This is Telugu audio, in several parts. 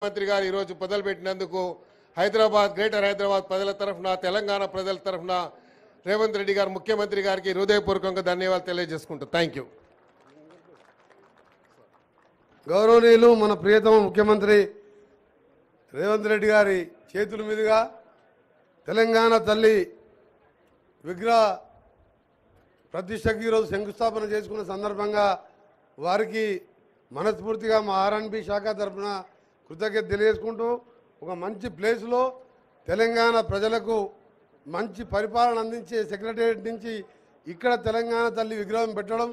మంత్రి గారు ఈ రోజు మొదలుపెట్టినందుకు హైదరాబాద్ గ్రేటర్ హైదరాబాద్ ప్రజల తరఫున తెలంగాణ ప్రజల తరఫున రేవంత్ రెడ్డి గారు ముఖ్యమంత్రి గారికి హృదయపూర్వకంగా ధన్యవాదాలు తెలియజేసుకుంటాం. థాంక్యూ. గౌరవనీయులు మన ప్రియతమ ముఖ్యమంత్రి రేవంత్ రెడ్డి గారి చేతుల మీదుగా తెలంగాణ తల్లి విగ్రహ ప్రతిష్టకి ఈరోజు శంకుస్థాపన చేసుకున్న సందర్భంగా వారికి మనస్ఫూర్తిగా మా ఆర్ఎండ్బి శాఖ తరఫున కృతజ్ఞత తెలియజేసుకుంటూ ఒక మంచి ప్లేస్లో తెలంగాణ ప్రజలకు మంచి పరిపాలన అందించే సెక్రటేరియట్ నుంచి ఇక్కడ తెలంగాణ తల్లి విగ్రహం పెట్టడం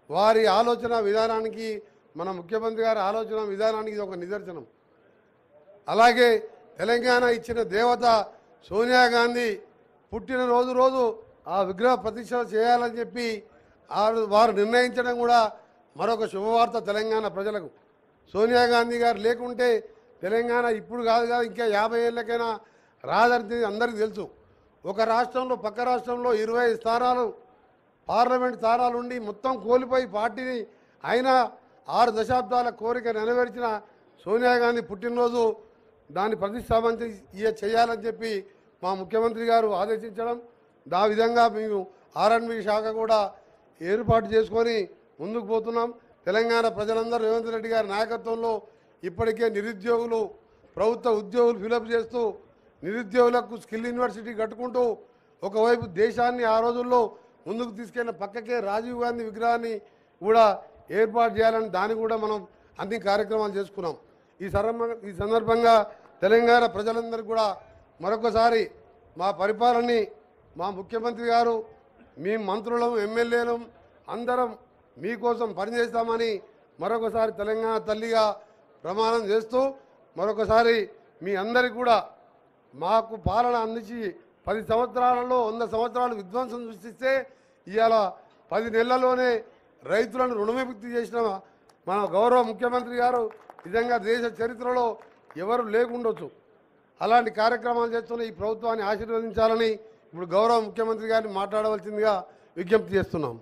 వారి ఆలోచన విధానానికి మన ముఖ్యమంత్రి గారి ఆలోచన విధానానికి ఇది ఒక నిదర్శనం. అలాగే తెలంగాణ ఇచ్చిన దేవత సోనియా గాంధీ పుట్టినరోజు ఆ విగ్రహ ప్రతిష్ఠ చేయాలని చెప్పి వారు నిర్ణయించడం కూడా మరొక శుభవార్త తెలంగాణ ప్రజలకు. సోనియా గాంధీ గారు లేకుంటే తెలంగాణ ఇప్పుడు కాదు ఇంకా 50 ఏళ్ళకైనా రాదని అందరికీ తెలుసు. ఒక రాష్ట్రంలో పక్క రాష్ట్రంలో 20 స్థానాలు పార్లమెంట్ స్థానాలు ఉండి మొత్తం కోల్పోయి పార్టీని అయినా 6 దశాబ్దాల కోరిక నెరవేర్చిన సోనియా గాంధీ పుట్టినరోజు దాన్ని ప్రతిష్టాపన చేయాలని చెప్పి మా ముఖ్యమంత్రి గారు ఆదేశించడం, ఆ విధంగా మేము ఆర్ఎండ్బి శాఖ కూడా ఏర్పాటు చేసుకొని ముందుకు పోతున్నాం. తెలంగాణ ప్రజలందరూ రేవంత్ రెడ్డి గారి నాయకత్వంలో ఇప్పటికే నిరుద్యోగులు ప్రభుత్వ ఉద్యోగులు ఫిలప్ చేస్తూ నిరుద్యోగులకు స్కిల్ యూనివర్సిటీ కట్టుకుంటూ ఒకవైపు దేశాన్ని ఆ రోజుల్లో ముందుకు తీసుకెళ్ళిన పక్కకే రాజీవ్ గాంధీ విగ్రహాన్ని కూడా ఏర్పాటు చేయాలని దాన్ని కూడా మనం అన్ని కార్యక్రమాలు చేసుకున్నాం. ఈ సందర్భంగా తెలంగాణ ప్రజలందరికీ కూడా మరొకసారి మా పరిపాలనని మా ముఖ్యమంత్రి గారు మీ మంత్రులం ఎమ్మెల్యేలం అందరం మీకోసం పనిచేస్తామని మరొకసారి తెలంగాణ తల్లిగా ప్రమాణం చేస్తూ మరొకసారి మీ అందరికీ కూడా మాకు పాలన అందించి 10 సంవత్సరాలలో 100 సంవత్సరాలు విధ్వంసం సృష్టిస్తే ఇవాళ 10 నెలల్లోనే రైతులను రుణవిముక్తి చేసిన మన గౌరవ ముఖ్యమంత్రి గారు నిజంగా దేశ చరిత్రలో ఎవరు లేకుండొచ్చు. అలాంటి కార్యక్రమాలు చేస్తున్న ఈ ప్రభుత్వాన్ని ఆశీర్వదించాలని ఇప్పుడు గౌరవ ముఖ్యమంత్రి గారిని మాట్లాడవలసిందిగా విజ్ఞప్తి చేస్తున్నాం.